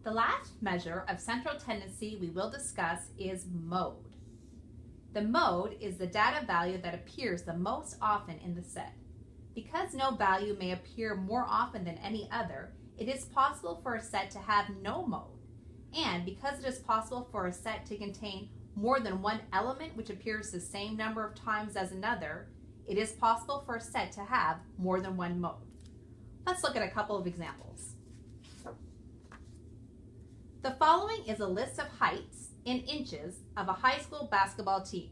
The last measure of central tendency we will discuss is mode. The mode is the data value that appears the most often in the set. Because no value may appear more often than any other, it is possible for a set to have no mode. And because it is possible for a set to contain more than one element which appears the same number of times as another, it is possible for a set to have more than one mode. Let's look at a couple of examples. The following is a list of heights in inches of a high school basketball team.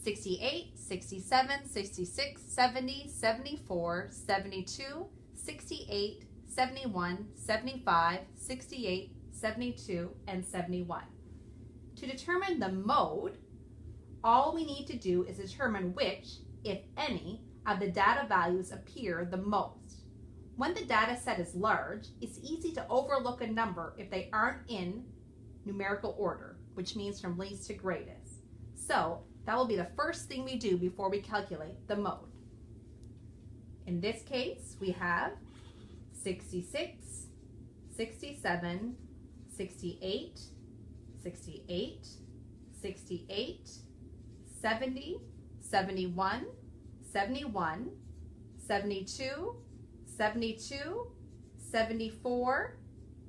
68, 67, 66, 70, 74, 72, 68, 71, 75, 68, 72, and 71. To determine the mode, all we need to do is determine which, if any, of the data values appear the most. When the data set is large, it's easy to overlook a number if they aren't in numerical order, which means from least to greatest. So that will be the first thing we do before we calculate the mode. In this case, we have 66, 67, 68, 68, 68, 70, 71, 71, 72, 72, 74,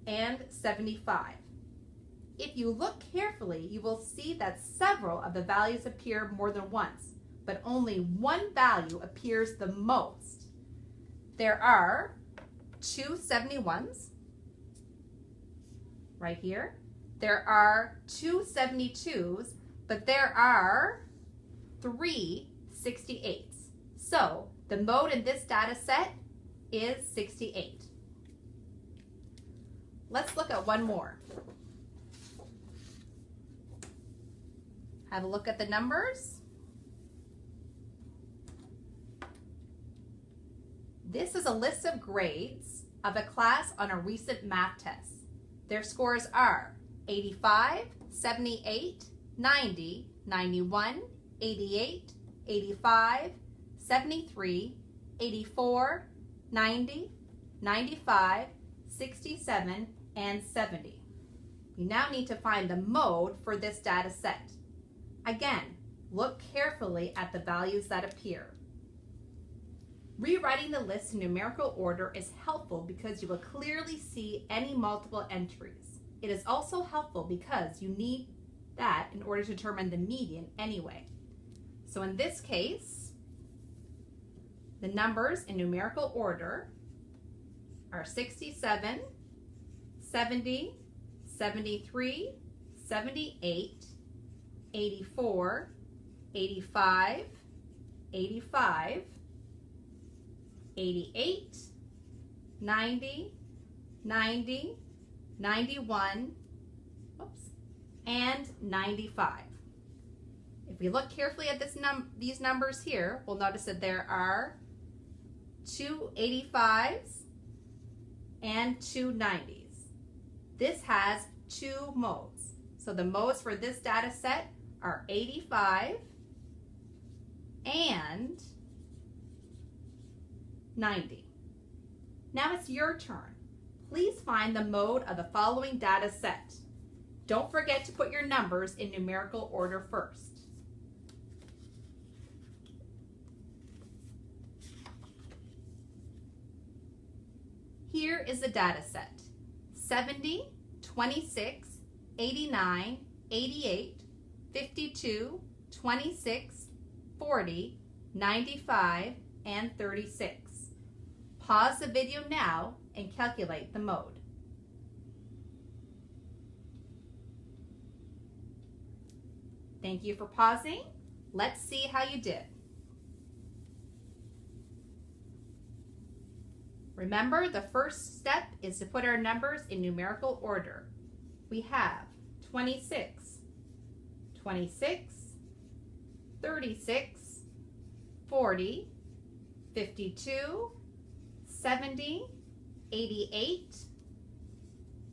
and 75. If you look carefully, you will see that several of the values appear more than once, but only one value appears the most. There are two 71s right here. There are two 72s, but there are three 68s. So the mode in this data set is 68. Let's look at one more. Have a look at the numbers. This is a list of grades of a class on a recent math test. Their scores are 85, 78, 90, 91, 88, 85, 73, 84, 90, 95, 67, and 70. We now need to find the mode for this data set. Again, look carefully at the values that appear. Rewriting the list in numerical order is helpful because you will clearly see any multiple entries. It is also helpful because you need that in order to determine the median anyway. So in this case, the numbers in numerical order are 67, 70, 73, 78, 84, 85, 85, 88, 90, 90, 91, and 95. If we look carefully at these numbers here, we'll notice that there are two 85s and two 90s. This has two modes. So the modes for this data set are 85 and 90. Now it's your turn. Please find the mode of the following data set. Don't forget to put your numbers in numerical order first. Here is the data set: 70, 26, 89, 88, 52, 26, 40, 95, and 36. Pause the video now and calculate the mode. Thank you for pausing. Let's see how you did. Remember, the first step is to put our numbers in numerical order. We have 26, 26, 36, 40, 52, 70, 88,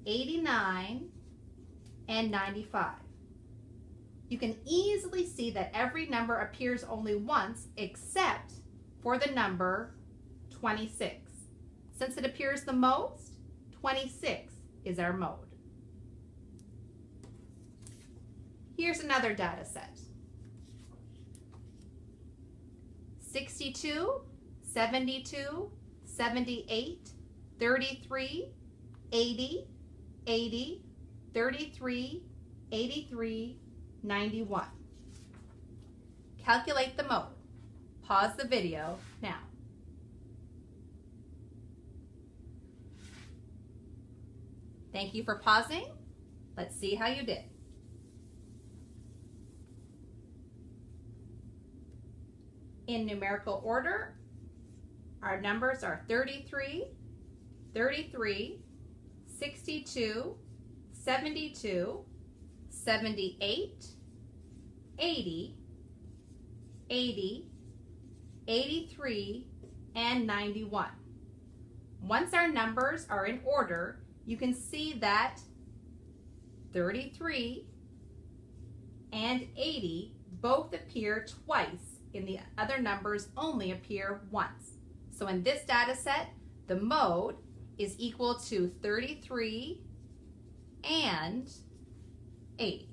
89, and 95. You can easily see that every number appears only once except for the number 26. Since it appears the most, 26 is our mode. Here's another data set. 62, 72, 78, 33, 80, 80, 33, 83, 91. Calculate the mode. Pause the video now. Thank you for pausing. Let's see how you did. In numerical order, our numbers are 33, 33, 62, 72, 78, 80, 80, 83, and 91. Once our numbers are in order, you can see that 33 and 80 both appear twice, and the other numbers only appear once. So in this data set, the mode is equal to 33 and 80.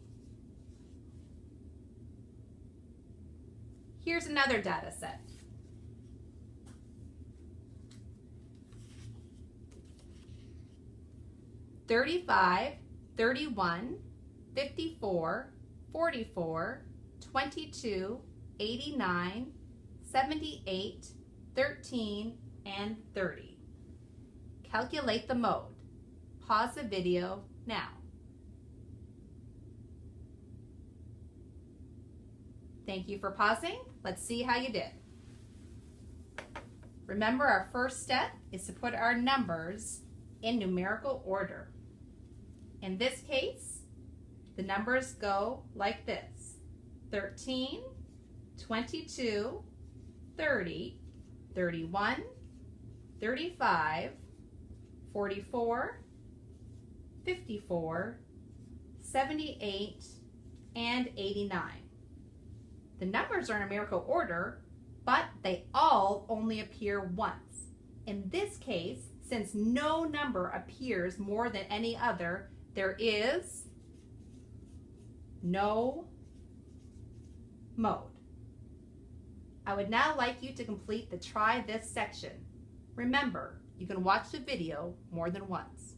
Here's another data set. 35, 31, 54, 44, 22, 89, 78, 13, and 30. Calculate the mode. Pause the video now. Thank you for pausing. Let's see how you did. Remember, our first step is to put our numbers in numerical order. In this case, the numbers go like this: 13, 22, 30, 31, 35, 44, 54, 78, and 89. The numbers are in numerical order, but they all only appear once. In this case, since no number appears more than any other, there is no mode. I would now like you to complete the Try This section. Remember, you can watch the video more than once.